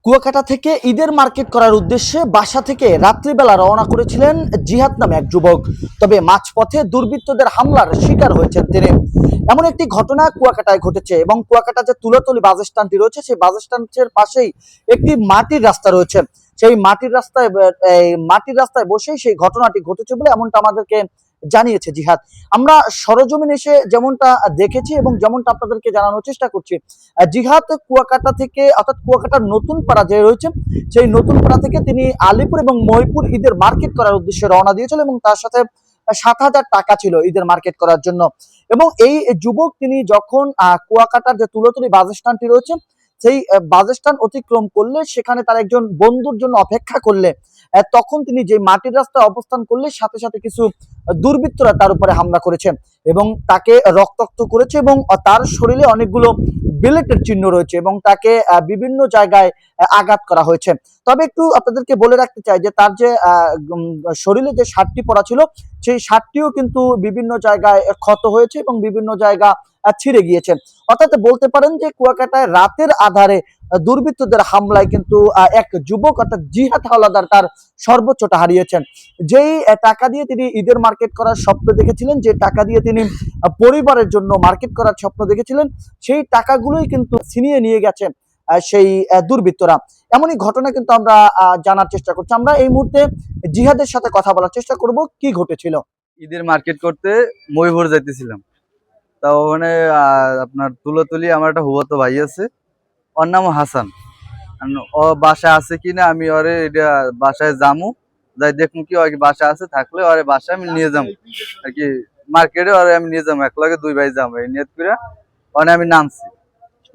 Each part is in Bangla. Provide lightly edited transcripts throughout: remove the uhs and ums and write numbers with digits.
কুয়াকাটা থেকে ঈদের মার্কেট করার উদ্দেশ্যে বাসা থেকে রাত্রিবেলা রওনা করেছিলেন জিহাদ নামে এক যুবক। তবে মাঝপথে দুর্বৃত্তদের হামলার শিকার হয়েছেন তিনি। এমন একটি ঘটনা কুয়াকাটায় ঘটেছে এবং কুয়াকাটা যে তুলাতলি বাস স্ট্যান্ডটি রয়েছে সেই বাস স্ট্যান্ডের পাশেই একটি মাটির রাস্তা রয়েছে। সেই মাটির রাস্তায় বসেই সেই ঘটনাটি ঘটেছে বলে এমনটা আমাদেরকে জানিয়েছে জিহাদ। আমরা সরজমিন এসে যেমনটা দেখেছি এবং যেমনটা আপনাদেরকে জানানোর চেষ্টা করছি। জিহাদ কুয়াকাটা থেকে অর্থাৎ কুয়াকাটার নতুন পাড়া যে রয়েছে সেই নতুন পাড়া থেকে তিনি আলিপুর এবং মহিপুর ঈদের মার্কেট করার উদ্দেশ্যে রওনা দিয়েছিল এবং তার সাথে 7,000 টাকা ছিল ঈদের মার্কেট করার জন্য। এবং এই যুবক তিনি যখন কুয়াকাটার যে তুলাতলি বাস স্ট্যান্ডটি রয়েছে সেই বাস স্ট্যান্ড অতিক্রম করলে সেখানে তার একজন বন্ধুর জন্য অপেক্ষা করলে তখন তিনি যে মাটির রাস্তায় অবস্থান করলে সাথে সাথে কিছু দুর্বৃত্তরা তার উপরে হামলা করেছে এবং তাকে রক্তাক্ত করেছে এবং তার শরীরে অনেকগুলো বুলেটের চিহ্ন রয়েছে এবং তাকে বিভিন্ন জায়গায় আঘাত করা হয়েছে। তবে একটু আপনাদেরকে বলে রাখতে চাই যে তার যে শরীরে যে শার্টটি পরা ছিল সেই শার্টটিও কিন্তু বিভিন্ন জায়গায় ক্ষত হয়েছে এবং বিভিন্ন জায়গা ছিঁড়ে গিয়েছে। অর্থাৎ বলতে পারেন যে কুয়াকাটায় রাতের আধারে দুর্বৃত্তদের হামলায় কিন্তু এক যুবক অর্থাৎ জিহাদ হাওলাদার তার সর্বোচ্চটা হারিয়েছেন। যেই টাকা দিয়ে তিনি ঈদের মার্কেট করার স্বপ্ন দেখেছিলেন, যে টাকা দিয়ে তিনি পরিবারের জন্য মার্কেট করার স্বপ্ন দেখেছিলেন, সেই টাকাগুলোই কিন্তু ছিনিয়ে নিয়ে গেছে সেই দুর্বৃত্তরা। এমনই ঘটনা কিন্তু আমরা জানার চেষ্টা করছি। আমরা এই মুহূর্তে জিহাদের সাথে কথা বলার চেষ্টা করব কি ঘটেছিল। ঈদের মার্কেট করতে ময়ূর যাইতেছিলাম। তা ওখানে আপনার তুলাতুলি আমার একটা হুয়াতো ভাই আছে, ওর নাম হাসান। ও বাসায় আছে কিনা আমি ওরে এটা বাসায় যামু, যাই দেখুন কি ওই বাসা আছে, থাকলে ওরে বাসায় আমি নিয়ে যাবো আর কি, মার্কেটে ওরে আমি নিয়ে যাবো, একলগে দুই ভাই যাবো এই নিয়ত করে ওখানে আমি নামছি।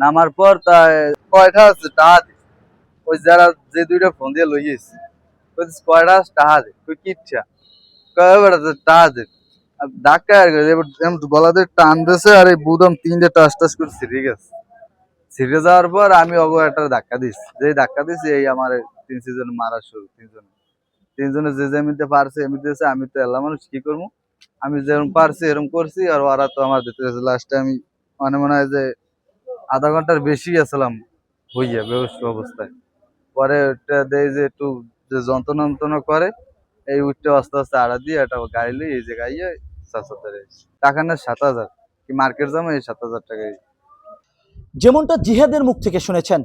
নামার পর তা কয়টা আছে টাহা দি, ওই যারা যে দুইটা ফোন দিয়ে লইয়েছি কয়টা টাহা দে, তুই কিচ্ছা কয়বার টাহা দে ধাক্কা গলাতে টান দিয়েছে আর এই বুদম 3টে টাস টাস করে ছিঁড়ে গেছে। ছিঁড়ে যাওয়ার পর আমি অগো একটা ধাক্কা দিচ্ছি, যে ধাক্কা দিচ্ছি এই আমার 3-4 জন মারা শুরু। তিনজনে যে এমনিতে পারছে এমনিতে, আমি তো এলাম মানুষ কি করবো, আমি যেরকম পারছি এরকম করছি আর ওরা তো আমার দিতে গেছে। লাস্টে আমি মনে হয় যে আধা ঘন্টার বেশি আসলাম হইয়া বেহস অবস্থায়। পরে ওটা দেয় যে একটু যে যন্ত্রণা করে, এই উঠতে আস্তে আস্তে আড়া দিয়ে একটা গাড়ি লই এই জায়গায় টাকা না 7,000 কি মার্কেট যাবো, এই 7,000 টাকায়। যেমনটা জিহাদের মুখ থেকে শুনেছেন,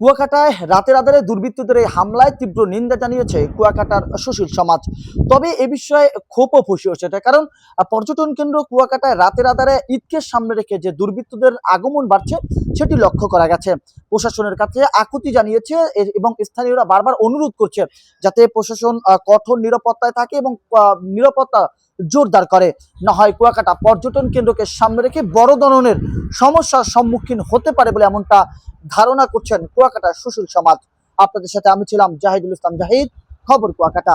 কুয়াকাটায় রাতের আধারে দুর্বৃত্তদের এই হামলায় তীব্র নিন্দা জানিয়েছে কুয়াকাটার সুশীল সমাজ। তবে এ বিষয়ে ক্ষোভও ফুসে উঠেছে, কারণ পর্যটন কেন্দ্র কুয়াকাটায় রাতের আধারে ঈদকে সামনে রেখে যে দুর্বৃত্তদের আগমন বাড়ছে সেটি লক্ষ্য করা গেছে। প্রশাসনের কাছে আকুতি জানিয়েছে এবং স্থানীয়রা বারবার অনুরোধ করছে যাতে প্রশাসন কঠোর নিরাপত্তায় থাকে এবং নিরাপত্তা জোরদার করে, না হয় কুয়াকাটা পর্যটন কেন্দ্রকে সামনে রেখে বড় ধরনের সমস্যার সম্মুখীন হতে পারে বলে এমনটা ধারণা করছেন কুয়াকাটার সুশীল সমাজ। আপনাদের সাথে আমি ছিলাম জাহিদুল ইসলাম জাহিদ, খবর কুয়াকাটা।